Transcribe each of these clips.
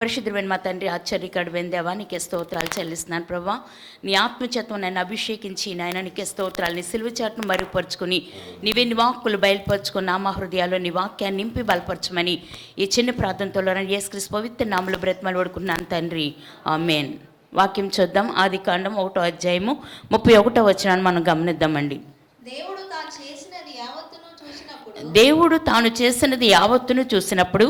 పరిశుద్ధమైన మా తండ్రి, ఆశ్చర్యకరమైన దేవా, నీకే స్తోత్రాలు చెల్లిస్తున్నాను ప్రభా. నీ ఆత్మచేతం నన్ను అభిషేకించి నాయన నీకే స్తోత్రాలు. నీ సిలువ చాటును మరుగుపరుచుకుని నీవే నీ వాక్కులు బయలుపరుచుకుని నా మా హృదయాల్లో నీ వాక్యాన్ని నింపి బలపరచమని ఈ చిన్న ప్రార్థనతో యేసుక్రీస్తు పవిత్ర నామములో బ్రతిమలు వేడుకున్నాను తండ్రి, ఆమేన్. వాక్యం చూద్దాం. ఆదికాండం 1వ అధ్యాయము 31వ వచనాన్ని మనం గమనిద్దామండి. దేవుడు తాను చేసినది యావత్తును చూసినప్పుడు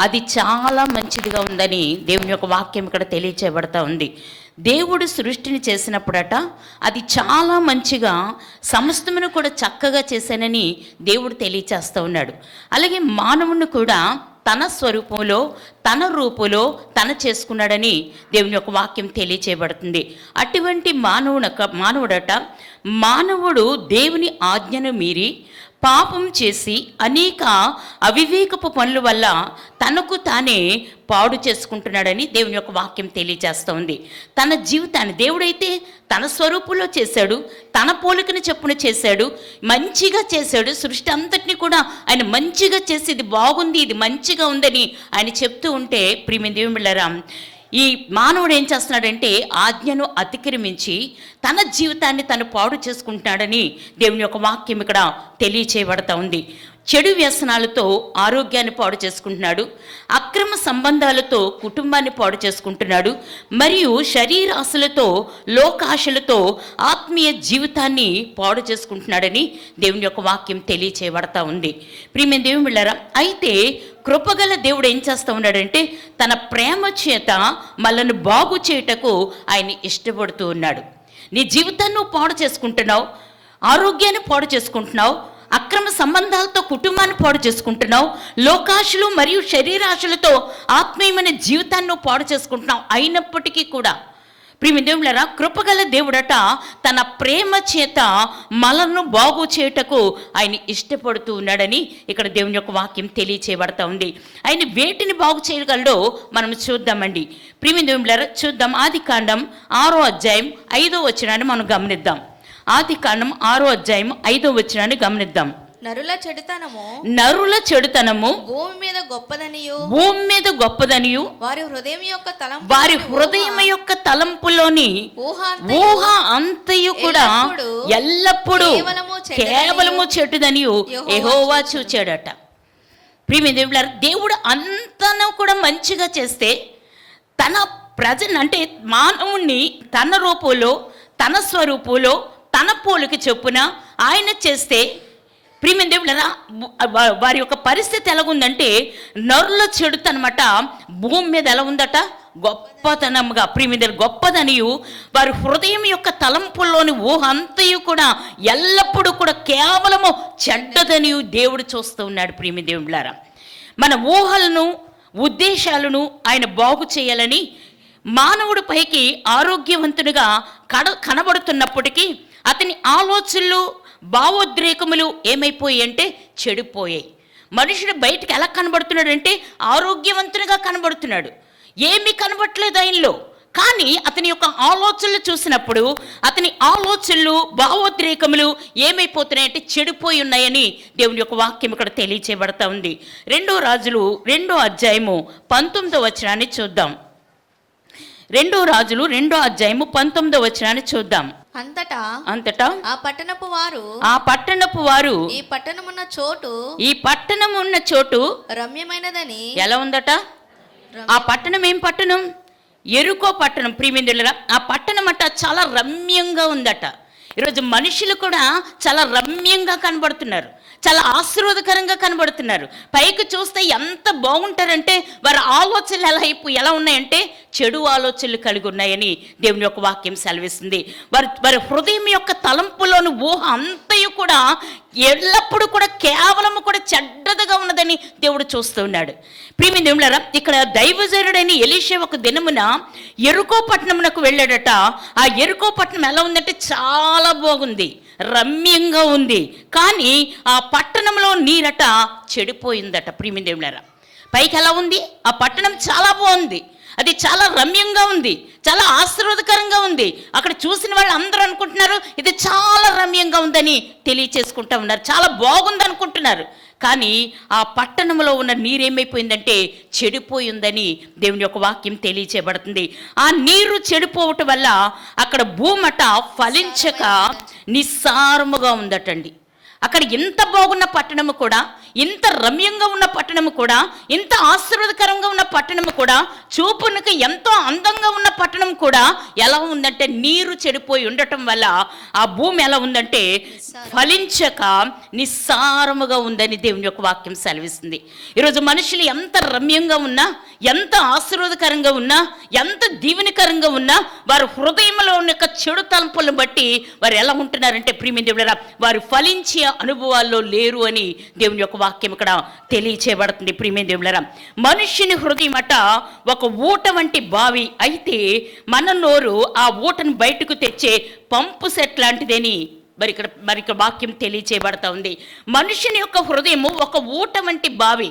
అది చాలా మంచిదిగా ఉందని దేవుని యొక్క వాక్యం ఇక్కడ తెలియచేయబడతా ఉంది. దేవుడు సృష్టిని చేసినప్పుడట అది చాలా మంచిగా సమస్తమును కూడా చక్కగా చేశానని దేవుడు తెలియచేస్తూ ఉన్నాడు. అలాగే మానవుని కూడా తన స్వరూపంలో తన రూపులో తన చేసుకున్నాడని దేవుని యొక్క వాక్యం తెలియచేయబడుతుంది. అటువంటి మానవుడు దేవుని ఆజ్ఞను మీరి పాపం చేసి అనేక అవివేకపు పనుల వల్ల తనకు తానే పాడు చేసుకుంటున్నాడని దేవుని యొక్క వాక్యం తెలియజేస్తూ ఉంది. తన జీవితాన్ని దేవుడైతే తన స్వరూపంలో చేశాడు, తన పోలికను చెప్పున చేశాడు, మంచిగా చేశాడు. సృష్టి అంతటిని కూడా ఆయన మంచిగా చేసి ఇది బాగుంది, ఇది మంచిగా ఉందని ఆయన చెప్తూ ఉంటే ప్రియమైన దేవుని బిడ్డలారా, ఈ మానవుడు ఏం చేస్తున్నాడంటే ఆజ్ఞను అతిక్రమించి తన జీవితాన్ని తను పాడు చేసుకుంటున్నాడని దేవుని యొక్క వాక్యం ఇక్కడ తెలియచేయబడతా ఉంది. చెడు వ్యసనాలతో ఆరోగ్యాన్ని పాడు చేసుకుంటున్నాడు, అక్రమ సంబంధాలతో కుటుంబాన్ని పాడు చేసుకుంటున్నాడు, మరియు శరీరాశలతో లోకాశలతో ఆత్మీయ జీవితాన్ని పాడు చేసుకుంటున్నాడని దేవుని యొక్క వాక్యం తెలియచేయబడతా ఉంది. ప్రియమైన దేవుని బిడ్డలారా, అయితే కృపగల దేవుడు ఏం చేస్తూ ఉన్నాడంటే తన ప్రేమ చేత మనల్ని బాగు చేయుటకు ఆయన ఇష్టపడుతూ ఉన్నాడు. నీ జీవితాన్ని నువ్వు పాడు చేసుకుంటున్నావు, ఆరోగ్యాన్ని పాడు చేసుకుంటున్నావు, అక్రమ సంబంధాలతో కుటుంబాన్ని పాడు చేసుకుంటున్నావు, లోకాశలు మరియు శరీరాశలతో ఆత్మీయమైన జీవితాన్ని నువ్వు పాడు చేసుకుంటున్నావు. అయినప్పటికీ కూడా ప్రియమైన దేవులారా, కృపగల దేవుడట తన ప్రేమ చేత మనల్ని బాగు చేయుటకు ఆయన ఇష్టపడుతూ ఉన్నాడని ఇక్కడ దేవుని యొక్క వాక్యం తెలియచేయబడతా ఉంది. ఆయన వేటిని బాగు చేయగలడో మనం చూద్దామండి. ప్రియమైన దేవులారా, చూద్దాం. ఆదికాండం 6వ అధ్యాయం 5వ వచనాన్ని మనం గమనిద్దాం. ఆదికాండం 6వ అధ్యాయం 5వ వచనాన్ని గమనిద్దాం. నరుల చెడుతనము భూమి మీద గొప్పదనియు వారి హృదయం యొక్క తలంపులోని ఊహ అంతయు కూడా ఎల్లప్పుడూ కేవలము చెడుదనియు యెహోవా చూచాడట. ప్రియమైన దేవులారా, దేవుడు అంతను కూడా మంచిగా చేస్తే తన ప్రజను అంటే మానవుణ్ణి తన రూపంలో తన స్వరూపంలో తన పోలిక చొప్పున ఆయన చేస్తే ప్రియమైన దేవులారా, వారి యొక్క పరిస్థితి ఎలాగుందంటే నరుల చెడుతనమాట భూమి మీద ఎలా ఉందట, గొప్పతనంగా. ప్రియమైన గొప్పదనియు వారి హృదయం యొక్క తలంపుల్లోని ఊహ అంతయు కూడా ఎల్లప్పుడూ కూడా కేవలము చెడ్డదనియు దేవుడు చూస్తూ ఉన్నాడు. ప్రియమైన దేవులారా, మన ఊహలను ఉద్దేశాలను ఆయన బాగు చేయాలని మానవుడి పైకి ఆరోగ్యవంతునిగా కనబడుతున్నప్పటికీ అతని ఆలోచనలు భావోద్రేకములు ఏమైపోయాయి అంటే చెడిపోయాయి. మనుషుడు బయటికి ఎలా కనబడుతున్నాడంటే ఆరోగ్యవంతునిగా కనబడుతున్నాడు, ఏమీ కనబడట్లేదు ఆయనలో. కానీ అతని యొక్క ఆలోచనలు చూసినప్పుడు అతని ఆలోచనలు భావోద్రేకములు ఏమైపోతున్నాయంటే చెడిపోయి ఉన్నాయని దేవుని యొక్క వాక్యం ఇక్కడ తెలియచేయబడతా ఉంది. 2 రాజులు 2వ అధ్యాయము 19వ వచనాన్ని చూద్దాం. 2 రాజులు 2వ అధ్యాయము 19వ వచనాన్ని చూద్దాం. అంతటా ఆ పట్టణపు వారు ఈ పట్టణమున్న చోటు రమ్యమైనదని ఎలా ఉందట? ఆ పట్టణం ఏం పట్టణం? యెరికో పట్టణం. ప్రియమైన ఆ పట్టణం అట చాలా రమ్యంగా ఉందట. ఈరోజు మనుషులు కూడా చాలా రమ్యంగా కనబడుతున్నారు, చాలా ఆశీర్వాదకరంగా కనబడుతున్నారు. పైకి చూస్తే ఎంత బాగుంటారంటే వారి ఆలోచనలు ఎలా ఉన్నాయంటే చెడు ఆలోచనలు కలిగి ఉన్నాయని దేవుని యొక్క వాక్యం సెలవిస్తుంది. వారి హృదయం యొక్క తలంపులోని ఊహ అంతయు కూడా ఎల్లప్పుడూ కూడా కేవలము కూడా చెడ్డదిగా ఉన్నదని దేవుడు చూస్తూ ఉన్నాడు. ప్రియమైన దేవులారా, ఇక్కడ దైవజనుడైన ఎలీషా ఒక దినమున యెరికో పట్టణమునకు వెళ్ళాడట. ఆ యెరికో పట్టణం ఎలా ఉందంటే చాలా బాగుంది, రమ్యంగా ఉంది. కానీ ఆ పట్టణంలో నీరట చెడిపోయిందట. ప్రియమైన దేవులారా, పైకి ఎలా ఉంది? ఆ పట్టణం చాలా బాగుంది, అది చాలా రమ్యంగా ఉంది, చాలా ఆశీర్వాదకరంగా ఉంది. అక్కడ చూసిన వాళ్ళు అందరూ అనుకుంటున్నారు ఇది చాలా రమ్యంగా ఉందని తెలియచేసుకుంటా ఉన్నారు, చాలా బాగుంది అనుకుంటున్నారు. కానీ ఆ పట్టణంలో ఉన్న నీరేమైపోయిందంటే చెడిపోయిందని దేవుని యొక్క వాక్యం తెలియచేయబడుతుంది. ఆ నీరు చెడిపోవటం వల్ల అక్కడ భూమట ఫలించక నిస్సారముగా ఉందటండి. అక్కడ ఎంత బాగున్న పట్టణము కూడా, ఇంత రమ్యంగా ఉన్న పట్టణము కూడా, ఇంత ఆశీర్వాదకరంగా ఉన్న పట్టణము కూడా, చూపునకు ఎంతో అందంగా ఉన్న పట్టణం కూడా ఎలా ఉందంటే నీరు చెడిపోయి ఉండటం వల్ల ఆ భూమి ఎలా ఉందంటే ఫలించక నిస్సారముగా ఉందని దేవుని యొక్క వాక్యం సెలవిస్తుంది. ఈరోజు మనుషులు ఎంత రమ్యంగా ఉన్నా, ఎంత ఆశీర్వాదకరంగా ఉన్నా, ఎంత దీవెనకరంగా ఉన్నా, వారి హృదయంలో ఉన్న యొక్క చెడు తలంపులను బట్టి వారు ఎలా ఉంటున్నారంటే ప్రియమైన దేవులారా, వారు ఫలించే అనుభవాల్లో లేరు అని దేవుని యొక్క వాక్యం ఇక్కడ తెలియచేయబడుతుంది. ప్రియమైన దేవులారా, మనుష్యుని హృదయం అట ఒక ఊట వంటి బావి అయితే మన నోరు ఆ ఊటను బయటకు తెచ్చే పంపు సెట్ లాంటిదని మరి ఇక్కడ వాక్యం తెలియచేయబడతా ఉంది. మనుషుని యొక్క హృదయము ఒక ఊట వంటి బావి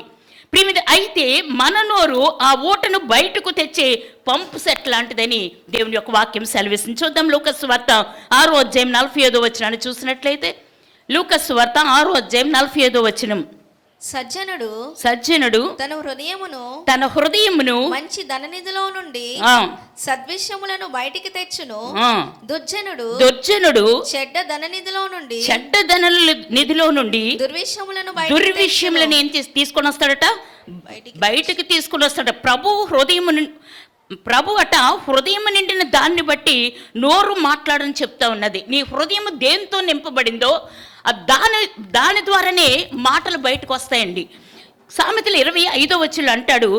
ప్రియమిది అయితే మన నోరు ఆ ఊటను బయటకు తెచ్చే పంపు సెట్ లాంటిదని దేవుని యొక్క వాక్యం సెలవిస్తుంది. చూద్దాం లూకాసు వార్త 6వ అధ్యాయం 45వ వచనాన్ని చూసినట్లయితే, లూకాసు వార్త 6వ అధ్యాయం 45వ వచనం. సజ్జనుడు తన హృదయమును మంచి ధననిధిలో నుండి సద్విషయములను బయటికి తెచ్చును, దుర్జనుడు చెడ్డ ధననిధిలో నుండి దుర్విషయములను ఏం తీసుకొని వస్తాడట, బయటికి తీసుకొని వస్తాడట. ప్రభు అట హృదయం నిండిన దాన్ని బట్టి నోరు మాట్లాడని చెప్తా ఉన్నది. నీ హృదయం దేంతో నింపబడిందో దాని ద్వారానే మాటలు బయటకు వస్తాయండి. సామెతలు 25వ వచనంలో అంటాడు,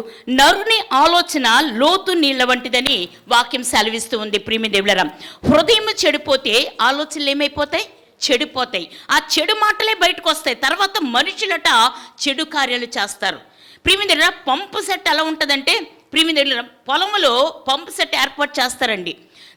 నరుని ఆలోచన లోతు నీళ్ళ వంటిదని వాక్యం సెలవిస్తూ ఉంది. ప్రియమైన దేవులారా, హృదయం చెడిపోతే ఆలోచనలు ఏమైపోతాయి, చెడిపోతాయి. ఆ చెడు మాటలే బయటకు వస్తాయి. తర్వాత మనుషులట చెడు కార్యాలు చేస్తారు. ప్రియమైన దేవులారా, పంపు సెట్ ఎలా ఉంటుందంటే, ప్రియమైన దేవులారా, పొలంలో పంపు సెట్ ఏర్పాటు చేస్తారండి.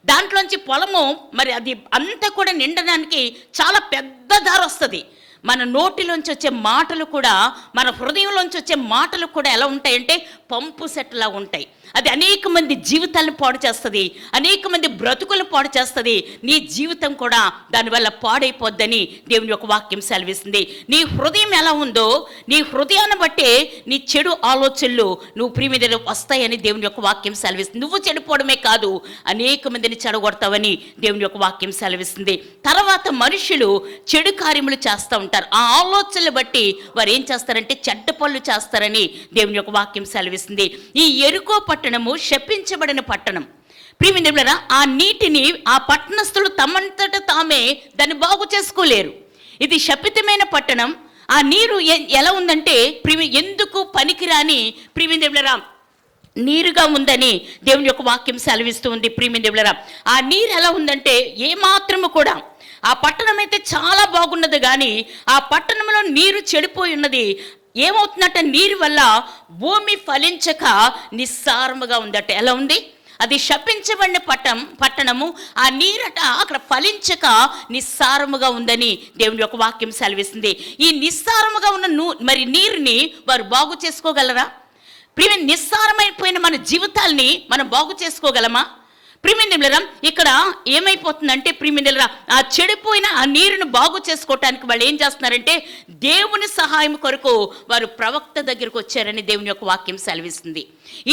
దాంట్లోంచి పొలము మరి అది అంతా కూడా నిండడానికి చాలా పెద్ద దారి వస్తుంది. మన నోటిలోంచి వచ్చే మాటలు కూడా, మన హృదయంలోంచి వచ్చే మాటలు కూడా ఎలా ఉంటాయంటే పంపు సెట్లా ఉంటాయి. అది అనేక మంది జీవితాలను పాడు చేస్తుంది, అనేక మంది బ్రతుకులు పాడు చేస్తుంది. నీ జీవితం కూడా దానివల్ల పాడైపోద్దని దేవుని యొక్క వాక్యం సెలవిస్తుంది. నీ హృదయం ఎలా ఉందో నీ హృదయాన్ని బట్టే నీ చెడు ఆలోచనలు నువ్వు ప్రియమైన వస్తాయని దేవుని యొక్క వాక్యం సెలవిస్తుంది. నువ్వు చెడిపోవడమే కాదు, అనేక మందిని చెడగొడతావని దేవుని యొక్క వాక్యం సెలవిస్తుంది. తర్వాత మనుషులు చెడు కార్యములు చేస్తూ ఉంటారు. ఆ ఆలోచనలు బట్టి వారు ఏం చేస్తారంటే చెడ్డ పనులు చేస్తారని దేవుని యొక్క వాక్యం సెలవిస్తుంది. ఈ యెరికో పట్టణము శపించబడిన పట్టణం. ప్రియమైన దేవులారా, ఆ నీటిని ఆ పట్టణస్థులు తమంతట తామే దాన్ని బాగు చేసుకోలేరు. ఇది శపితమైన పట్టణం. ఆ నీరు ఎలా ఉందంటే ఎందుకు పనికిరాని ప్రియమైన దేవులారా నీరుగా ఉందని దేవుని యొక్క వాక్యం సెలవిస్తూ ఉంది. ప్రియమైన దేవులారా, ఆ నీరు ఎలా ఉందంటే ఏమాత్రము కూడా, ఆ పట్టణం అయితే చాలా బాగున్నది కానీ ఆ పట్టణంలో నీరు చెడిపోయి ఉన్నది. ఏమవుతుందట, నీరు వల్ల భూమి ఫలించక నిస్సారముగా ఉందట. ఎలా ఉంది, అది శపించబడిన పట్టణము. ఆ నీరట అక్కడ ఫలించక నిస్సారముగా ఉందని దేవుని యొక్క వాక్యం సెలవిస్తుంది. ఈ నిస్సారముగా ఉన్న మరి నీరుని వారు బాగు చేసుకోగలరా? ప్రియమైన నిస్సారమైపోయిన మన జీవితాల్ని మనం బాగు చేసుకోగలమా? ప్రియమైన ఇక్కడ ఏమైపోతుందంటే ప్రియమైన ఆ చెడిపోయిన ఆ నీరును బాగు చేసుకోవటానికి వాళ్ళు ఏం చేస్తున్నారంటే దేవుని సహాయం కొరకు వారు ప్రవక్త దగ్గరకు వచ్చారని దేవుని యొక్క వాక్యం సెలవిస్తుంది.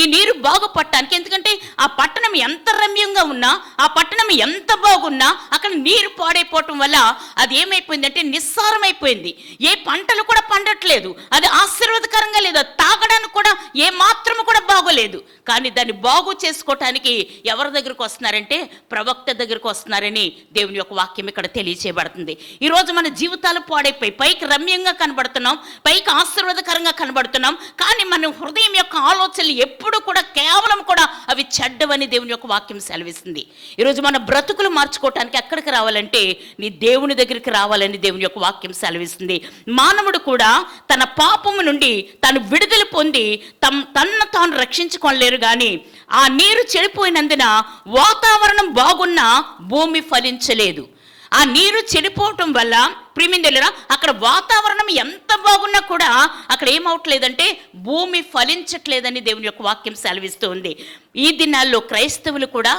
ఈ నీరు బాగుపడటానికి, ఎందుకంటే ఆ పట్టణం ఎంత రమ్యంగా ఉన్నా, ఆ పట్టణం ఎంత బాగున్నా అక్కడ నీరు పాడైపోవటం వల్ల అది ఏమైపోయిందంటే నిస్సారమైపోయింది. ఏ పంటలు కూడా పండట్లేదు, అది ఆశీర్వాదకరంగా లేదు, తాగడానికి కూడా ఏ మాత్రము కూడా బాగోలేదు. కానీ దాన్ని బాగు చేసుకోవటానికి ఎవరి దగ్గరకు వస్తున్నారంటే ప్రవక్త దగ్గరకు వస్తున్నారని దేవుని యొక్క వాక్యం ఇక్కడ తెలియచేయబడుతుంది. ఈరోజు మన జీవితాలు పాడైపోయి పైకి రమ్యంగా కనబడుతున్నాం, పైకి ఆశీర్వాదకరంగా కనబడుతున్నాం, కానీ మన హృదయం యొక్క ఆలోచనలు ఎప్పుడు కూడా కేవలం కూడా అవి చెడ్డవని దేవుని యొక్క వాక్యం సెలవిస్తుంది. ఈరోజు మన బ్రతుకులు మార్చుకోవటానికి ఎక్కడికి రావాలంటే నీ దేవుని దగ్గరికి రావాలని దేవుని యొక్క వాక్యం సెలవిస్తుంది. మానవుడు కూడా తన పాపము నుండి తను విడుదల పొంది తన్ను తాను రక్షించుకోలేరు. కానీ ఆ నీరు చెడిపోయినందున వాతావరణం బాగున్నా భూమి ఫలించలేదు. ఆ నీరు చెడిపోవటం వల్ల ప్రియమైన అక్కడ వాతావరణం ఎంత బాగున్నా కూడా అక్కడ ఏమవట్లేదంటే భూమి ఫలించట్లేదని దేవుని యొక్క వాక్యం సెలవిస్తూ ఉంది. ఈ దినాల్లో క్రైస్తవులు కూడా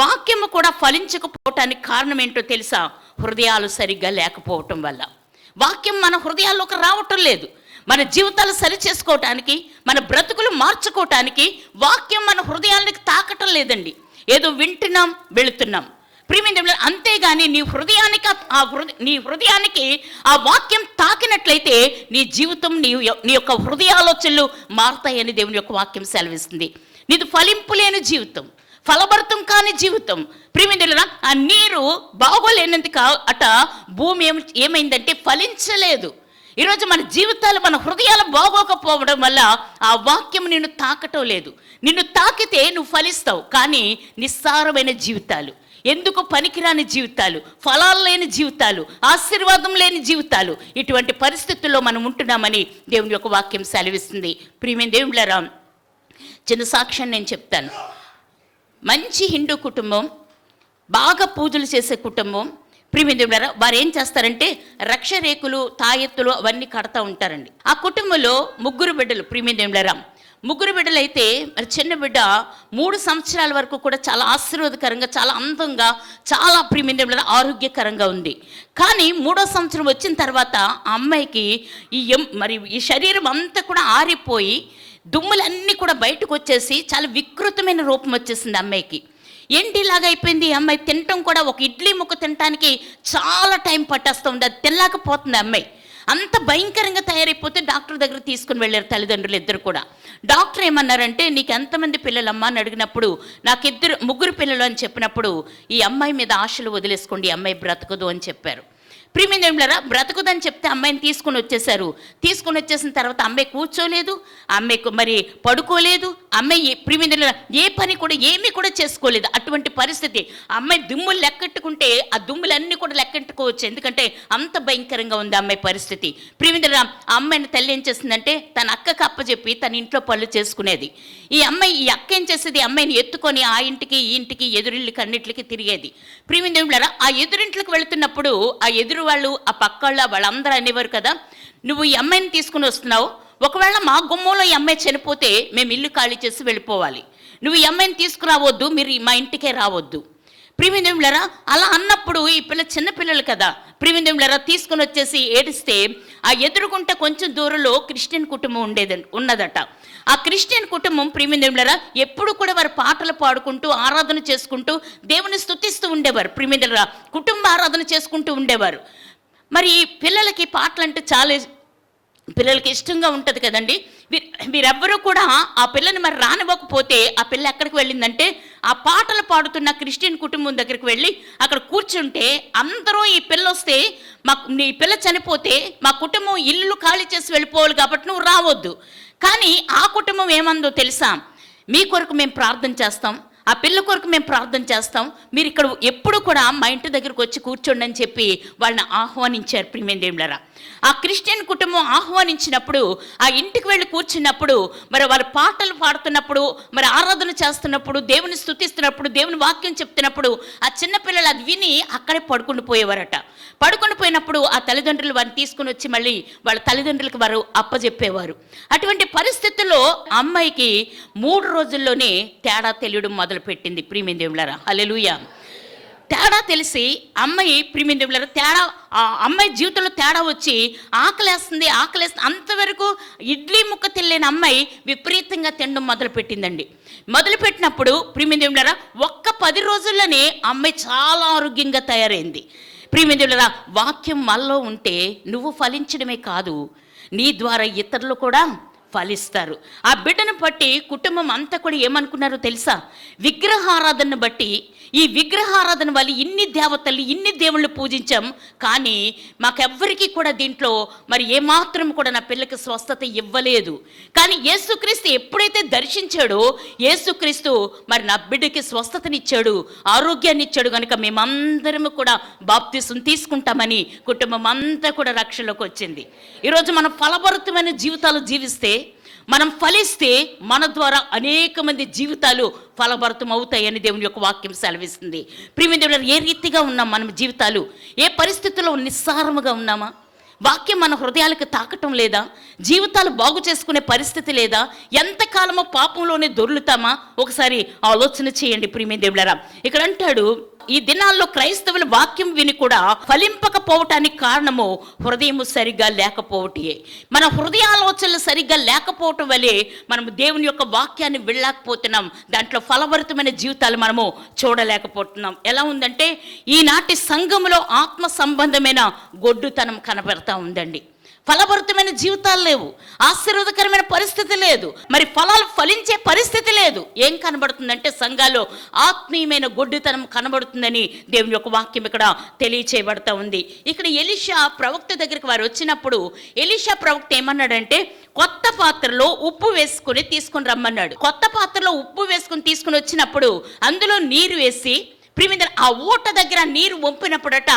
వాక్యము కూడా ఫలించకపోవటానికి కారణం ఏంటో తెలుసా? హృదయాలు సరిగ్గా లేకపోవటం వల్ల. వాక్యం మన హృదయాల్లోకి రావటం లేదు. మన జీవితాలు సరి చేసుకోవటానికి, మన బ్రతుకులు మార్చుకోవటానికి వాక్యం మన హృదయానికి తాకటం లేదండి. ఏదో వింటున్నాం, వెళుతున్నాం. ప్రియమైన అంతేగాని నీ హృదయానికి ఆ వాక్యం తాకినట్లయితే నీ జీవితం, నీ యొక్క హృదయ ఆలోచనలు మారుతాయని దేవుని యొక్క వాక్యం సెలవిస్తుంది. నీది ఫలింపు లేని జీవితం, ఫలభరితం కాని జీవితం. ప్రియమైన ఆ నీరు బాగోలేనందుకు అట భూమి ఏమైందంటే ఫలించలేదు. ఈరోజు మన జీవితాలు, మన హృదయాలు బాగోకపోవడం వల్ల ఆ వాక్యం నిన్ను తాకటం లేదు. నిన్ను తాకితే నువ్వు ఫలిస్తావు, కానీ నిస్సారమైన జీవితాలు, ఎందుకు పనికిరాని జీవితాలు, ఫలాలు లేని జీవితాలు, ఆశీర్వాదం లేని జీవితాలు, ఇటువంటి పరిస్థితుల్లో మనం ఉంటున్నామని దేవుని యొక్క వాక్యం సెలవిస్తుంది. ప్రియమైన దేవుళ్ళారా, చిన్న సాక్ష్యం నేను చెప్తాను. మంచి హిందూ కుటుంబం, బాగా పూజలు చేసే కుటుంబం. ప్రియమైన దేవుళ్ళారా, వారు ఏం చేస్తారంటే రక్షరేకులు, తాయెత్తులు అవన్నీ కడతా ఉంటారండి. ఆ కుటుంబంలో 3 బిడ్డలు. ప్రియమైన దేవుళ్ళారా, 3 బిడ్డలు అయితే మరి చిన్న బిడ్డ 3 సంవత్సరాల వరకు కూడా చాలా ఆశీర్వాదకరంగా, చాలా అందంగా, చాలా ప్రియమైన ఆరోగ్యకరంగా ఉంది. కానీ 3వ సంవత్సరం వచ్చిన తర్వాత ఆ అమ్మాయికి ఈ శరీరం అంతా కూడా ఆరిపోయి దుమ్ములన్నీ కూడా బయటకు వచ్చేసి చాలా వికృతమైన రూపం వచ్చేసింది అమ్మాయికి. ఏంటి ఇలాగ అయిపోయింది? ఈ అమ్మాయి తినటం కూడా, ఒక ఇడ్లీ ముక్క తినటానికి చాలా టైం పట్టేస్తుంది, అది తినలేకపోతుంది అమ్మాయి. అంత భయంకరంగా తయారైపోతే డాక్టర్ దగ్గర తీసుకుని వెళ్ళారు తల్లిదండ్రులు ఇద్దరు కూడా. డాక్టర్ ఏమన్నారంటే, నీకు ఎంతమంది పిల్లలమ్మా అని అడిగినప్పుడు, నాకు 3 పిల్లలు అని చెప్పినప్పుడు, ఈ అమ్మాయి మీద ఆశలు వదిలేసుకోండి, ఈ అమ్మాయి బ్రతకదు అని చెప్పారు. ప్రియమైన దేవుళ్ళారా, బ్రతకదని చెప్తే అమ్మాయిని తీసుకుని వచ్చేసారు. తీసుకుని వచ్చేసిన తర్వాత అమ్మాయి కూర్చోలేదు, అమ్మాయికి మరి పడుకోలేదు, అమ్మాయి ప్రియమైన దేవుళ్ళారా ఏ పని కూడా ఏమీ కూడా చేసుకోలేదు. అటువంటి పరిస్థితి. అమ్మాయి దుమ్ములు లెక్కెట్టుకుంటే ఆ దుమ్ములన్నీ కూడా లెక్కెట్టుకోవచ్చు, ఎందుకంటే అంత భయంకరంగా ఉంది అమ్మాయి పరిస్థితి. ప్రియమైన దేవుళ్ళారా, ఆ అమ్మాయిని తల్లి ఏం చేసిందంటే తన అక్కకి అప్పచెప్పి తన ఇంట్లో పనులు చేసుకునేది. ఈ అక్క ఏం చేసేది, అమ్మాయిని ఎత్తుకొని ఆ ఇంటికి ఈ ఇంటికి ఎదురిళ్ళకి అన్నింటికి తిరిగేది. ప్రియమైన దేవుళ్ళారా, ఆ ఎదురింట్లకు వెళుతున్నప్పుడు ఆ ఎదురు వాళ్ళు, ఆ పక్కళ్ళ వాళ్ళందరూ అనేవారు కదా, నువ్వు ఈ అమ్మాయిని తీసుకుని వస్తున్నావు, ఒకవేళ మా గుమ్మంలో ఈ అమ్మాయి చనిపోతే మేము ఇల్లు ఖాళీ చేసి వెళ్ళిపోవాలి, నువ్వు ఈ అమ్మాయిని తీసుకురావద్దు, మీరు మా ఇంటికే రావద్దు. ప్రియమైన దేవుళ్ళారా, అలా అన్నప్పుడు ఈ చిన్నపిల్లలు కదా, ప్రియమైన దేవుళ్ళారా తీసుకుని వచ్చేసి ఏడిస్తే ఆ ఎదురుగుంట కొంచెం దూరంలో క్రిస్టియన్ కుటుంబం ఉన్నదట. ఆ క్రిస్టియన్ కుటుంబం ప్రియమైన దేవుళ్ళారా ఎప్పుడు కూడా వారు పాటలు పాడుకుంటూ, ఆరాధన చేసుకుంటూ, దేవుని స్తుతిస్తూ ఉండేవారు. ప్రియమైన దేవుళ్ళారా కుటుంబ ఆరాధన చేసుకుంటూ ఉండేవారు. మరి పిల్లలకి పాటలు అంటే చాలా పిల్లలకి ఇష్టంగా ఉంటుంది కదండి. వీరెవ్వరూ కూడా ఆ పిల్లని మరి రానివ్వకపోతే ఆ పిల్ల ఎక్కడికి వెళ్ళిందంటే ఆ పాటలు పాడుతున్న క్రిస్టియన్ కుటుంబం దగ్గరికి వెళ్ళి అక్కడ కూర్చుంటే, అందరూ ఈ పిల్ల వస్తే నీ పిల్ల చనిపోతే మా కుటుంబం ఇల్లు ఖాళీ చేసి వెళ్ళిపోవాలి కాబట్టి నువ్వు రావద్దు. కానీ ఆ కుటుంబం ఏమందో తెలుసా, మీ కొరకు మేము ప్రార్థన చేస్తాం, ఆ పిల్ల కొరకు మేము ప్రార్థన చేస్తాం, మీరు ఇక్కడ ఎప్పుడు కూడా మా ఇంటి దగ్గరకు వచ్చి కూర్చోండి అని చెప్పి వాళ్ళని ఆహ్వానించారు. ప్రియమైన దేవుళ్ళారా, ఆ క్రిస్టియన్ కుటుంబం ఆహ్వానించినప్పుడు ఆ ఇంటికి వెళ్ళి కూర్చున్నప్పుడు మరి వారు పాటలు పాడుతున్నప్పుడు, మరి ఆరాధన చేస్తున్నప్పుడు, దేవుని స్తుతిస్తున్నప్పుడు, దేవుని వాక్యం చెప్తున్నప్పుడు ఆ చిన్నపిల్లలు అది విని అక్కడే పడుకుని పోయేవారట. పడుకుని పోయినప్పుడు ఆ తల్లిదండ్రులు వారిని తీసుకుని వచ్చి మళ్ళీ వాళ్ళ తల్లిదండ్రులకు వారు అప్పచెప్పేవారు. అటువంటి పరిస్థితుల్లో అమ్మాయికి 3 రోజుల్లోనే తేడా తెలియడం మొదలుపెట్టింది. ప్రియమైన దేవుళ్ళారా, హల్లెలూయా. తేడా తెలిసి అమ్మాయి ప్రియమైన దేవుళ్ళారా అమ్మాయి జీవితంలో తేడా వచ్చి ఆకలేస్తుంది అంతవరకు ఇడ్లీ ముక్క తినలేని అమ్మాయి విపరీతంగా తినడం మొదలుపెట్టిందండి. మొదలుపెట్టినప్పుడు ప్రియమైన దేవుళ్ళారా ఒక్క 10 రోజుల్లోనే అమ్మాయి చాలా ఆరోగ్యంగా తయారైంది. ప్రియమైన దేవుళ్ళారా, వాక్యం మనలో ఉంటే నువ్వు ఫలించడమే కాదు, నీ ద్వారా ఇతరులు కూడా ఫలిస్తారు. ఆ బిడ్డను బట్టి కుటుంబం అంతా కూడా ఏమనుకున్నారో తెలుసా, విగ్రహారాధనను బట్టి, ఈ విగ్రహారాధన వల్ల ఇన్ని దేవతలు, ఇన్ని దేవుళ్ళు పూజించాం, కానీ మాకెవ్వరికీ కూడా దీంట్లో మరి ఏమాత్రం కూడా నా పిల్లకి స్వస్థత ఇవ్వలేదు. కానీ యేసుక్రీస్తు ఎప్పుడైతే దర్శించాడో, యేసుక్రీస్తు మరి నా బిడ్డకి స్వస్థతనిచ్చాడు, ఆరోగ్యాన్ని ఇచ్చాడు, కనుక మేమందరము కూడా బాప్తిసం తీసుకుంటామని కుటుంబం అంతా కూడా రక్షణలోకి వచ్చింది. ఈరోజు మనం ఫలభరితమైన జీవితాలు జీవిస్తే, మనం ఫలిస్తే మన ద్వారా అనేక మంది జీవితాలు ఫలభరితం అవుతాయని దేవుని యొక్క వాక్యం సెలవిస్తుంది. ప్రియమైన దేవుళ్ళారా, ఏ రీతిగా ఉన్నాం మనం జీవితాలు, ఏ పరిస్థితుల్లో నిస్సారముగా ఉన్నామా, వాక్యం మన హృదయాలకు తాకటం లేదా, జీవితాలు బాగు చేసుకునే పరిస్థితి లేదా, ఎంతకాలమో పాపంలోనే దొర్లుతామా, ఒకసారి ఆలోచన చేయండి. ప్రియమైన దేవుళ్ళారా, ఇక్కడ అంటాడు ఈ దినాల్లో క్రైస్తవుల వాక్యం విని కూడా ఫలింపకపోవటానికి కారణము హృదయము సరిగ్గా లేకపోవటే. మన హృదయాలోచనలు సరిగ్గా లేకపోవటం వల్లే మనము దేవుని యొక్క వాక్యాన్ని వెళ్ళలేకపోతున్నాం. దాంట్లో ఫలభరితమైన జీవితాలు మనము చూడలేకపోతున్నాం. ఎలా ఉందంటే ఈనాటి సంఘములో ఆత్మ సంబంధమైన గొడ్డుతనం కనబడతా ఉందండి. ఫలభరితమైన జీవితాలు లేవు, ఆశీర్వాదకరమైన పరిస్థితి లేదు, మరి ఫలాలు ఫలించే పరిస్థితి లేదు. ఏం కనబడుతుందంటే సంఘాల్లో ఆత్మీయమైన గొడ్డుతనం కనబడుతుందని దేవుని యొక్క వాక్యం ఇక్కడ తెలియచేయబడతా ఉంది. ఇక్కడ ఎలీషా ప్రవక్త దగ్గరికి వారు వచ్చినప్పుడు ఎలీషా ప్రవక్త ఏమన్నాడంటే కొత్త పాత్రలో ఉప్పు వేసుకుని తీసుకుని రమ్మన్నాడు. కొత్త పాత్రలో ఉప్పు వేసుకుని తీసుకుని వచ్చినప్పుడు అందులో నీరు వేసి ప్రియమైన ఆ ఊట దగ్గర నీరు వంపినప్పుడట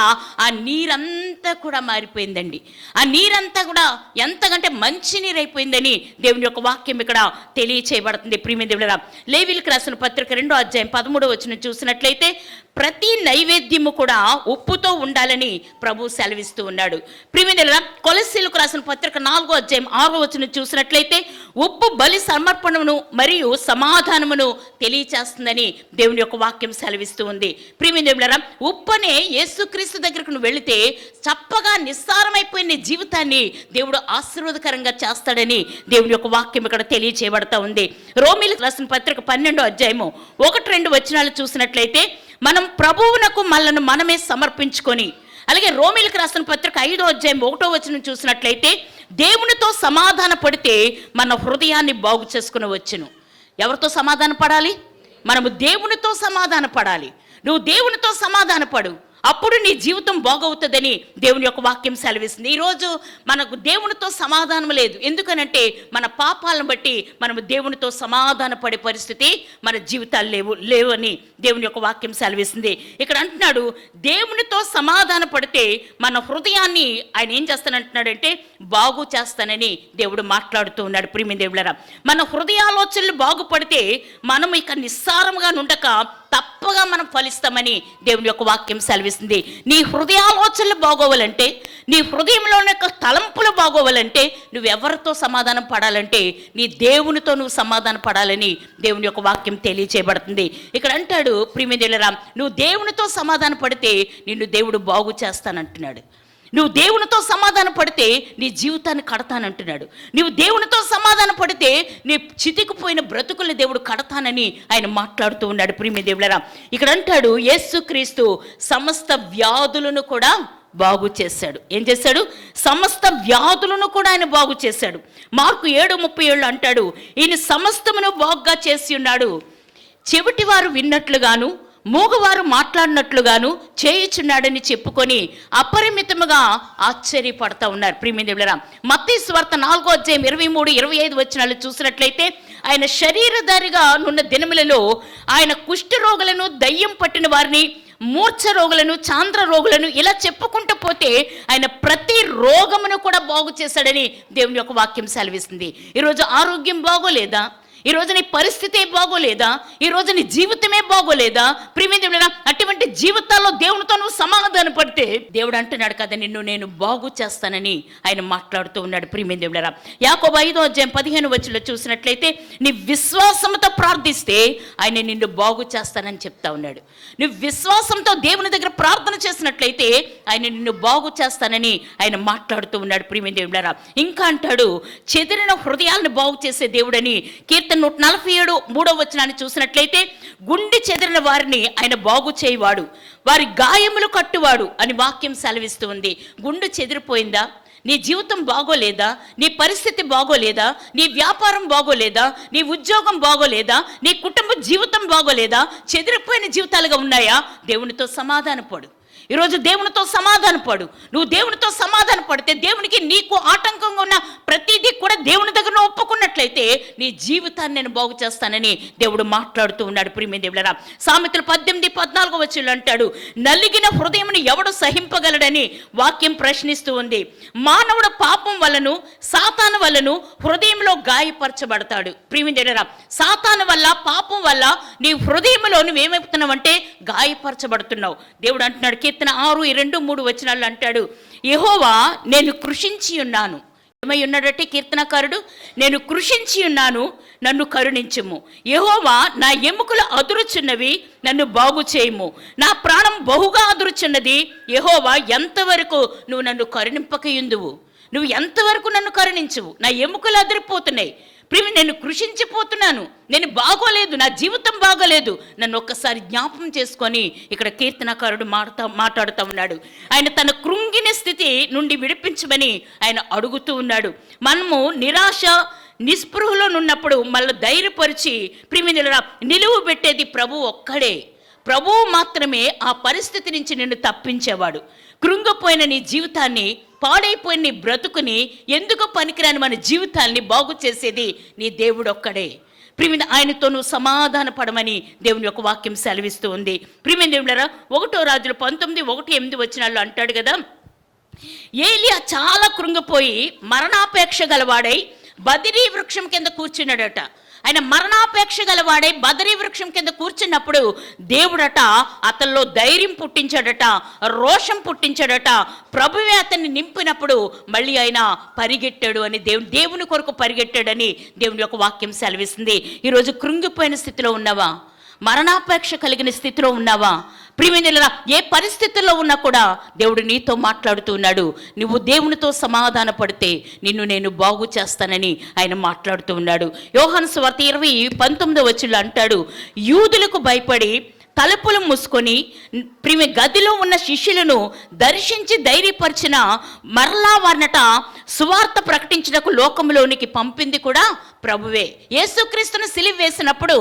ఆ నీరంతా కూడా మారిపోయిందండి. ఆ నీరంతా కూడా ఎంతకంటే మంచి నీరు అయిపోయిందని దేవుని యొక్క వాక్యం ఇక్కడ తెలియచేయబడుతుంది. ప్రియమైన దేవుడా, లేవీయులకు రాసిన పత్రిక 2వ అధ్యాయం 13వ వచనం చూసినట్లయితే ప్రతి నైవేద్యము కూడా ఉప్పుతో ఉండాలని ప్రభు సెలవిస్తూ ఉన్నాడు. ప్రియమైన దేవుడా, కొలస్సీలకు రాసిన పత్రిక 4వ అధ్యాయం 6వ వచనం చూసినట్లయితే ఉప్పు బలి సమర్పణమును మరియు సమాధానమును తెలియచేస్తుందని దేవుని యొక్క వాక్యం సెలవిస్తూ ఉంది. ప్రియమైన దేవుడా, ఉప్పనే యేసుక్రీస్తు దగ్గరకు నువ్వు వెళితే చప్పగా నిస్సారమైపోయిన జీవితాన్ని దేవుడు ఆశీర్వాదకరంగా చేస్తాడని దేవుని యొక్క వాక్యం ఇక్కడ తెలియచేయబడతా ఉంది. రోమీయులకు రాసిన పత్రిక 12వ అధ్యాయము 1-2 వచనాలు చూసినట్లయితే మనం ప్రభువునకు మనమే సమర్పించుకొని, అలాగే రోమీయులకు రాసిన పత్రిక 5వ అధ్యాయం 1వ వచనం చూసినట్లయితే దేవునితో సమాధాన పడితే మన హృదయాన్ని బాగు చేసుకుని వచ్చును. ఎవరితో సమాధాన పడాలి? మనము దేవునితో సమాధాన పడాలి. నువ్వు దేవునితో సమాధాన పడు, అప్పుడు నీ జీవితం బాగవుతుందని దేవుని యొక్క వాక్యం సెలవిస్తుంది. ఈరోజు మనకు దేవునితో సమాధానం లేదు. ఎందుకనంటే మన పాపాలను బట్టి మనము దేవునితో సమాధాన పడే పరిస్థితి మన జీవితాలు లేవని దేవుని యొక్క వాక్యం సెలవిస్తుంది. ఇక్కడ అంటున్నాడు దేవునితో సమాధాన పడితే మన హృదయాన్ని ఆయన ఏం చేస్తానంటున్నాడంటే బాగు చేస్తానని దేవుడు మాట్లాడుతూ ఉన్నాడు. ప్రియమైన దేవులారా, మన హృదయాలోచనలు బాగుపడితే మనం ఇక నిస్సారంగా ఉండక తప్పగా మనం ఫలిస్తామని దేవుని యొక్క వాక్యం సెలవిస్తుంది. నీ హృదయాలోచనలు బాగోవాలంటే, నీ హృదయంలో యొక్క తలంపులు బాగోవాలంటే నువ్వు ఎవరితో సమాధానం పడాలంటే నీ దేవునితో నువ్వు సమాధానం పడాలని దేవుని యొక్క వాక్యం తెలియచేయబడుతుంది. ఇక్కడ అంటాడు ప్రియమైన దేవులారా, నువ్వు దేవునితో సమాధాన పడితే నిన్ను దేవుడు బాగు చేస్తానంటున్నాడు. నువ్వు దేవునితో సమాధాన పడితే నీ జీవితాన్ని కడతానంటున్నాడు. నువ్వు దేవునితో సమాధాన పడితే నీ చితికిపోయిన బ్రతుకుల్ని దేవుడు కడతానని ఆయన మాట్లాడుతూ ఉన్నాడు. ప్రియమైన దేవులారా, ఇక్కడ అంటాడు యేసుక్రీస్తు సమస్త వ్యాధులను కూడా బాగు చేశాడు. ఏం చేశాడు? సమస్త వ్యాధులను కూడా ఆయన బాగు చేశాడు. మార్కు 7:37 అంటాడు ఈయన సమస్తమును బాగుగా చేసి ఉన్నాడు, చెవిటివారు విన్నట్లుగాను మూగవారు మాట్లాడినట్లుగాను చేయుచున్నాడని చెప్పుకొని అపరిమితముగా ఆశ్చర్యపడతా ఉన్నారు. ప్రియమైన దేవులారా, మత్తయి సువార్త 4వ అధ్యాయం 23-25 వచనాలు చూసినట్లయితే ఆయన శరీరధారిగా ఉన్న దినములలో ఆయన కుష్ఠ రోగులను, దయ్యం పట్టిన వారిని, మూర్ఛ రోగులను, చాంద్ర రోగులను ఇలా చెప్పుకుంటూ పోతే ఆయన ప్రతి రోగమును కూడా బాగు చేశాడని దేవుని యొక్క వాక్యం సెలవిస్తుంది. ఈరోజు ఆరోగ్యం బాగోలేదా? ఈరోజు నీ పరిస్థితే బాగోలేదా? ఈరోజు నీ జీవితమే బాగోలేదా? ప్రియమైన అటువంటి జీవితాల్లో దేవునితో నువ్వు సమాధాన పడితే దేవుడు అంటున్నాడు కదా నిన్ను నేను బాగు చేస్తానని ఆయన మాట్లాడుతూ ఉన్నాడు. ప్రియమైన దేవులారా, యాకోబు 5వ అధ్యాయం 15 వచనంలో చూసినట్లయితే నీ విశ్వాసంతో ప్రార్థిస్తే ఆయన నిన్ను బాగు చేస్తానని చెప్తా ఉన్నాడు. నువ్వు విశ్వాసంతో దేవుని దగ్గర ప్రార్థన చేసినట్లయితే ఆయన నిన్ను బాగు చేస్తానని ఆయన మాట్లాడుతూ ఉన్నాడు. ప్రియమైన దేవులారా, ఇంకా అంటాడు చెదిరిన హృదయాలను బాగు చేసే దేవుడని. కీర్తన 147:3వ వచనాన్ని చూసినట్లయితే గుండె చెదిరిన వారిని ఆయన బాగు చేయవాడు, వారి గాయములు కట్టువాడు అని వాక్యం సెలవిస్తూ ఉంది. గుండె చెదిరిపోయిందా? నీ జీవితం బాగోలేదా? నీ పరిస్థితి బాగోలేదా? నీ వ్యాపారం బాగోలేదా? నీ ఉద్యోగం బాగోలేదా? నీ కుటుంబ జీవితం బాగోలేదా? చెదిరిపోయిన జీవితాలుగా ఉన్నాయా? దేవునితో సమాధానపడు. ఈరోజు దేవునితో సమాధాన పడు. నువ్వు దేవునితో సమాధాన పడితే దేవునికి నీకు ఆటంకంగా ఉన్న ప్రతిదీ కూడా దేవుని దగ్గర ఒప్పుకున్నట్లయితే నీ జీవితాన్ని నేను బాగు చేస్తానని దేవుడు మాట్లాడుతూ ఉన్నాడు. ప్రియమైన దేవులారా, సామెతలు 18:14 వచనంలో అంటాడు నలిగిన హృదయమును ఎవడు సహింపగలడని వాక్యం ప్రశ్నిస్తూ ఉంది. మానవుడు పాపం వలను సాతాను వలను హృదయంలో గాయపరచబడతాడు. ప్రియమైన దేవులారా, సాతాను వల్ల పాపం వల్ల నీ హృదయంలో నువ్వేమవుతున్నావంటే గాయపరచబడుతున్నావు. దేవుడు అంటున్నాడు కీర్తన 6:2-3 వచనాలు అంటాడు యెహోవా నేను కృషించి ఉన్నాను, ఏమై ఉన్నాడంటే కీర్తనకారుడు, నేను కృషించి ఉన్నాను, నన్ను కరుణించుము. యెహోవా, నా ఎముకలు అదురుచున్నవి, నన్ను బాగు చేయుము. నా ప్రాణం బహుగా అదురుచున్నది. యెహోవా, ఎంతవరకు నువ్వు నన్ను కరుణింపకయుందువు? నువ్వు ఎంతవరకు నన్ను కరుణించువు? నా ఎముకలు అదిరిపోతున్నాయి, నేను కృషించిపోతున్నాను, నేను బాగోలేదు, నా జీవితం బాగోలేదు, నన్ను ఒక్కసారి జ్ఞాపకం చేసుకొని ఇక్కడ కీర్తనకారుడు మాట్లాడుతూ ఉన్నాడు. ఆయన తన కృంగిన స్థితి నుండి విడిపించమని ఆయన అడుగుతూ ఉన్నాడు. మనము నిరాశ నిస్పృహలో ఉన్నప్పుడు మళ్ళీ ధైర్యపరిచి నిలువ పెట్టేది ప్రభు ఒక్కడే. ప్రభువు మాత్రమే ఆ పరిస్థితి నుంచి నిన్ను తప్పించేవాడు. కృంగిపోయిన నీ జీవితాన్ని, పాడైపోయిన నీ బ్రతుకుని, ఎందుకు పనికిరాని మన జీవితాన్ని బాగు చేసేది నీ దేవుడు ఒక్కడే. ఆయనతో నువ్వు సమాధాన పడమని దేవుని యొక్క వాక్యం సెలవిస్తూ ఉంది. దేవుడారా, 1 రాజులు 19:1-8 అంటాడు కదా, ఏలియా చాలా కృంగిపోయి మరణాపేక్ష గలవాడై బదిరీ వృక్షం కింద కూర్చున్నాడట. ఆయన మరణాపేక్ష గలవాడై బదరీ వృక్షం కింద కూర్చున్నప్పుడు దేవుడట అతనిలో ధైర్యం పుట్టించాడట, రోషం పుట్టించాడట. ప్రభువే అతన్ని నింపినప్పుడు మళ్ళీ ఆయన పరిగెట్టాడు అని దేవుని కొరకు పరిగెట్టాడని దేవుని యొక్క వాక్యం సెలవిస్తుంది. ఈరోజు కృంగిపోయిన స్థితిలో ఉన్నావా? మరణాపేక్ష కలిగిన స్థితిలో ఉన్నావా? ప్రియమైనరా, ఏ పరిస్థితుల్లో ఉన్నా కూడా దేవుడు నీతో మాట్లాడుతూ ఉన్నాడు. నువ్వు దేవునితో సమాధాన పడితే నిన్ను నేను బాగు చేస్తానని ఆయన మాట్లాడుతూ ఉన్నాడు. యోహాను సువార్త 20:19 అంటాడు, యూదులకు భయపడి తలుపులు మూసుకొని గదిలో ఉన్న శిష్యులను దర్శించి ధైర్యపరిచిన మరలా వారినట సువార్త ప్రకటించడానికి లోకంలోనికి పంపింది కూడా ప్రభువే. యేసుక్రీస్తును సిలువ వేసినప్పుడు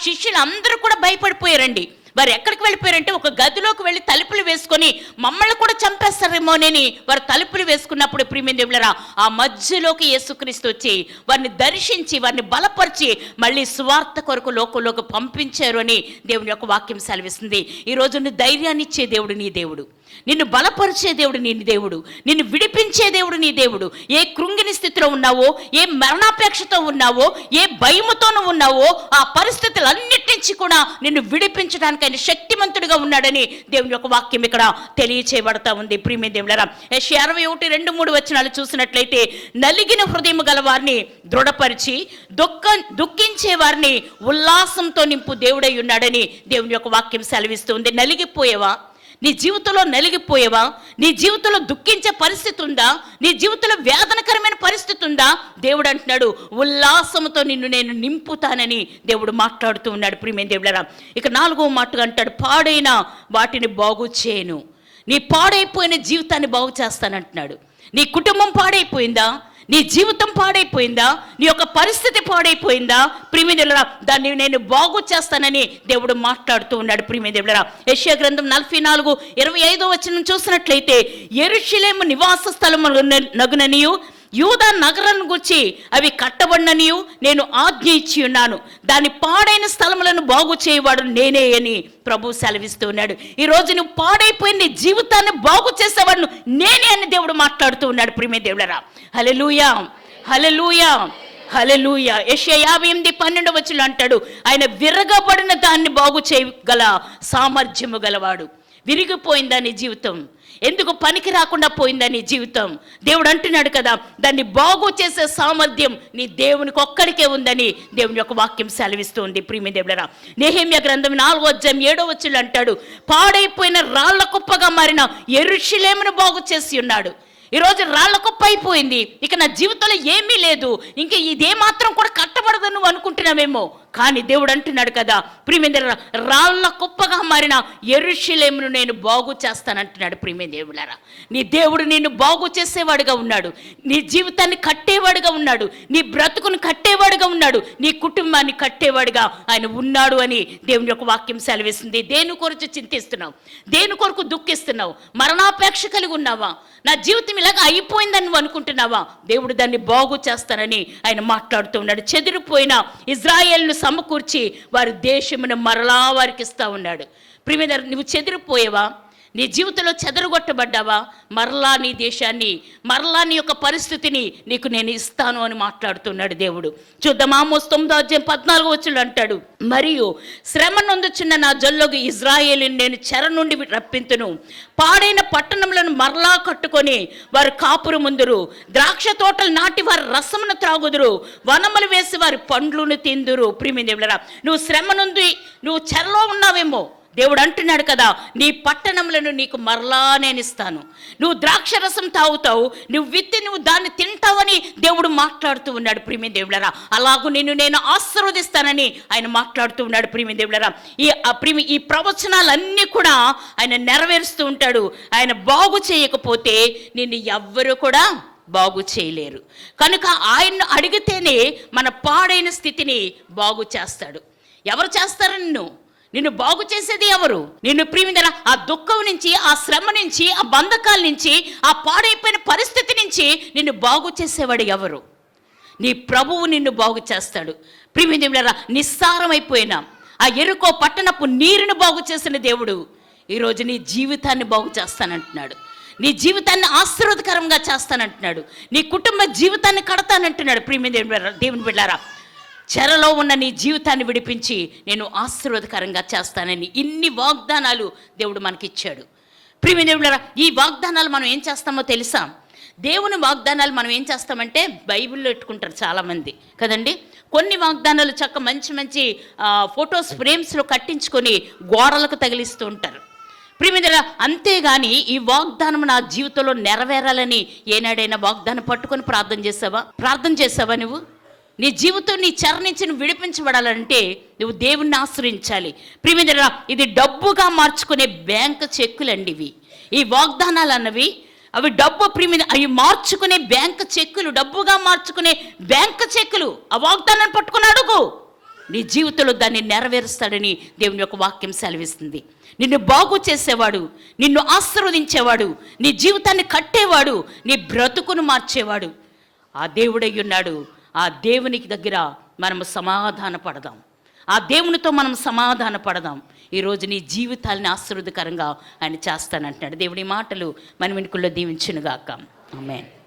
శిష్యులు అందరూ కూడా భయపడిపోయారండి. వారు ఎక్కడికి వెళ్ళిపోయారంటే ఒక గదిలోకి వెళ్ళి తలుపులు వేసుకొని మమ్మల్ని కూడా చంపేస్తారేమోనని వారు తలుపులు వేసుకున్నప్పుడు దేవుళ్ళరా, ఆ మధ్యలోకి యేసుక్రీస్తు వచ్చి వారిని దర్శించి వారిని బలపరిచి మళ్ళీ సువార్త కొరకు లోకంలోకి పంపించారు అని దేవుని యొక్క వాక్యం సెలవిస్తుంది. ఈరోజు నువ్వు ధైర్యాన్ని ఇచ్చే దేవుడు నీ దేవుడు, నిన్ను బలపరిచే దేవుడు నీ దేవుడు, నిన్ను విడిపించే దేవుడు నీ దేవుడు. ఏ కృంగిని స్థితిలో ఉన్నావో, ఏ మరణాపేక్షతో ఉన్నావో, ఏ భయముతోనూ ఉన్నావో, ఆ పరిస్థితులన్నిటి నుంచి కూడా నిన్ను విడిపించడానికి ఆయన శక్తిమంతుడిగా ఉన్నాడని దేవుని యొక్క వాక్యం ఇక్కడ తెలియచేయబడతా ఉంది. ప్రియమైన దేవులారా, యెషయా 61:2-3 చూసినట్లయితే, నలిగిన హృదయం గల వారిని దృఢపరిచి దుఃఖించే వారిని ఉల్లాసంతో నింపు దేవుడై ఉన్నాడని దేవుని యొక్క వాక్యం సెలవిస్తుంది. నలిగిపోయేవా? నీ జీవితంలో నలిగిపోయేవా? నీ జీవితంలో దుఃఖించే పరిస్థితి ఉందా? నీ జీవితంలో వేదనకరమైన పరిస్థితి ఉందా? దేవుడు అంటున్నాడు, ఉల్లాసంతో నిన్ను నేను నింపుతానని దేవుడు మాట్లాడుతూ ఉన్నాడు. ప్రియమైన దేవులారా, ఇక 4వ మాటగా అంటాడు, పాడైన వాటిని బాగు చేయను. నీ పాడైపోయిన జీవితాన్ని బాగు చేస్తానంటున్నాడు. నీ కుటుంబం పాడైపోయిందా? నీ జీవితం పాడైపోయిందా? నీ యొక్క పరిస్థితి పాడైపోయిందా? ప్రియమైనరా, దాన్ని నేను బాగు చేస్తానని దేవుడు మాట్లాడుతూ ఉన్నాడు. ప్రియమైనరా, యెషయా గ్రంథం 44:25 చూసినట్లయితే, యెరూషలేము నివాస స్థలము నగుననియు యూదా నగరాన్ని గురించి అవి కట్టబడిననియు నేను ఆజ్ఞ ఇచ్చి ఉన్నాను. దాని పాడైన స్థలములను బాగు చేయవాడు నేనే అని ప్రభు సెలవిస్తూ ఉన్నాడు. ఈరోజు నువ్వు పాడైపోయిన నీ జీవితాన్ని బాగు చేసేవాడు నేనే అని దేవుడు మాట్లాడుతూ ఉన్నాడు. ప్రియమైన దేవుడరా, హల్లెలూయా, హల్లెలూయా, హల్లెలూయా. యెషయా 58:12 అంటాడు, ఆయన విరగబడిన దాన్ని బాగు చేయగల సామర్థ్యము గలవాడు. విరిగిపోయిందా నీ జీవితం? ఎందుకు పనికి రాకుండా పోయిందా నీ జీవితం? దేవుడు అంటున్నాడు కదా, దాన్ని బాగు చేసే సామర్థ్యం నీ దేవునికి ఒక్కడికే ఉందని దేవుని యొక్క వాక్యం సెలవిస్తుంది. ప్రియమైన దేవుడరా, నెహెమ్యా గ్రంథం 4:7 అంటాడు, పాడైపోయిన రాళ్ల కుప్పగా మారిన యెరూషలేమును బాగు చేసి ఉన్నాడు. ఈరోజు రాళ్ల కుప్ప అయిపోయింది, ఇక నా జీవితంలో ఏమీ లేదు, ఇంక ఇదేమాత్రం కూడా కట్టబడదు నువ్వు అనుకుంటున్నావేమో, కానీ దేవుడు అంటున్నాడు కదా, ప్రియమైన రాళ్ల కుప్పగా మారిన యెరూషలేమును నేను బాగు చేస్తానంటున్నాడు. ప్రియమైన దేవులారా, నీ దేవుడు నిన్ను బాగు చేసేవాడుగా ఉన్నాడు, నీ జీవితాన్ని కట్టేవాడుగా ఉన్నాడు, నీ బ్రతుకును కట్టేవాడుగా ఉన్నాడు, నీ కుటుంబాన్ని కట్టేవాడుగా ఆయన ఉన్నాడు అని దేవుని యొక్క వాక్యం సెలవిస్తుంది. దేని కొరకు చింతిస్తున్నావు? దేని కొరకు దుఃఖిస్తున్నావు? మరణాపేక్ష కలిగి ఉన్నావా? నా జీవితం ఇలాగ అయిపోయిందని నువ్వు అనుకుంటున్నావా? దేవుడు దాన్ని బాగు చేస్తానని ఆయన మాట్లాడుతూ ఉన్నాడు. చెదిరిపోయిన ఇజ్రాయేల్ను సమకూర్చి వారి దేశమును మరలా వారికి ఇస్తా ఉన్నాడు. ప్రియమైన, నువ్వు చెదిరిపోయేవా? నీ జీవితంలో చెదరగొట్టబడ్డావా? మరలా నీ దేశాన్ని, మరలా నీ యొక్క పరిస్థితిని నీకు నేను ఇస్తాను అని మాట్లాడుతున్నాడు దేవుడు. చూద్దాం, ఆమోస్ 9:14 అంటాడు, మరియు శ్రమ నొందుచున్న నా జల్లోకి ఇజ్రాయేలుని నేను చెర నుండి రప్పింతును. పాడైన పట్టణములను మరలా కట్టుకొని వారు కాపురు ముందురు, ద్రాక్ష తోటలు నాటి వారి రసమును త్రాగుదురు, వనములు వేసి వారి పండ్లను తిందురు. ప్రియమైన దేవులారా, నువ్వు శ్రమ నుండి నువ్వు చెరలో ఉన్నావేమో, దేవుడు అంటున్నాడు కదా, నీ పట్టణములను నీకు మరలా నేను ఇస్తాను. నువ్వు ద్రాక్షరసం తాగుతావు, నువ్వు విత్తి నువ్వు దాన్ని తింటావని దేవుడు మాట్లాడుతూ ఉన్నాడు. ప్రియమైన దేవులారా, అలాగూ నేను ఆశీర్వదిస్తానని ఆయన మాట్లాడుతూ ఉన్నాడు. ప్రియమైన దేవులారా, ఈ ప్రవచనాలన్నీ కూడా ఆయన నెరవేరుస్తూ ఉంటాడు. ఆయన బాగు చేయకపోతే నిన్ను ఎవ్వరూ కూడా బాగు చేయలేరు. కనుక ఆయన్ను అడిగితేనే మన పాడైన స్థితిని బాగు చేస్తాడు. ఎవరు చేస్తారు? నిన్ను బాగు చేసేది ఎవరు? నిన్ను ప్రియమైన ఆ దుఃఖం నుంచి, ఆ శ్రమ నుంచి, ఆ బంధకాల నుంచి, ఆ పాడైపోయిన పరిస్థితి నుంచి నిన్ను బాగు చేసేవాడు ఎవరు? నీ ప్రభువు నిన్ను బాగు చేస్తాడు. ప్రియమైన నిస్సారమైపోయిన ఆ ఎరుకో పట్టణపు నీరును బాగు చేసిన దేవుడు ఈరోజు నీ జీవితాన్ని బాగు చేస్తానంటున్నాడు. నీ జీవితాన్ని ఆశీర్వాదకరంగా చేస్తానంటున్నాడు. నీ కుటుంబ జీవితాన్ని కడతానంటున్నాడు. ప్రియమైన దేవుని బిడ్డలారా, చెరలో ఉన్న నీ జీవితాన్ని విడిపించి నేను ఆశీర్వాదకరంగా చేస్తానని ఇన్ని వాగ్దానాలు దేవుడు మనకిచ్చాడు. ప్రియమైన దేవులారా, ఈ వాగ్దానాలు మనం ఏం చేస్తామో తెలుసా? దేవుని వాగ్దానాలు మనం ఏం చేస్తామంటే బైబిల్లో పెట్టుకుంటారు చాలామంది కదండి. కొన్ని వాగ్దానాలు మంచి మంచి ఫొటోస్ ఫ్రేమ్స్లో కట్టించుకొని గోడలకు తగిలిస్తూ ఉంటారు. ప్రియమైన అంతేగాని ఈ వాగ్దానం నా జీవితంలో నెరవేరాలని ఏనాడైనా వాగ్దానం పట్టుకొని ప్రార్థన చేసావా నువ్వు? నీ జీవితం నీ చెర నుంచి నువ్వు విడిపించబడాలంటే నువ్వు దేవుణ్ణి ఆశ్రయించాలి. ప్రియమైన ఇది డబ్బుగా మార్చుకునే బ్యాంక్ చెక్కులండి ఇవి. ఈ వాగ్దానాలు అన్నవి అవి డబ్బు ప్రియమైన అవి మార్చుకునే బ్యాంక్ చెక్కులు, డబ్బుగా మార్చుకునే బ్యాంక్ చెక్కులు. ఆ వాగ్దానాన్ని పట్టుకుని అడుగు, నీ జీవితంలో దాన్ని నెరవేరుస్తాడని దేవుని యొక్క వాక్యం సెలవిస్తుంది. నిన్ను బాగు చేసేవాడు, నిన్ను ఆశీర్వదించేవాడు, నీ జీవితాన్ని కట్టేవాడు, నీ బ్రతుకును మార్చేవాడు ఆ దేవుడై ఉన్నాడు. ఆ దేవునికి దగ్గర మనము సమాధాన పడదాం, ఆ దేవునితో మనం సమాధాన పడదాం. ఈరోజు నీ జీవితాలని ఆశీర్వాదకరంగా ఆయన చేస్తానంటున్నాడు. దేవుడి మాటలు మన వెనుకల్లో దీవించునుగాక. ఆమేన్.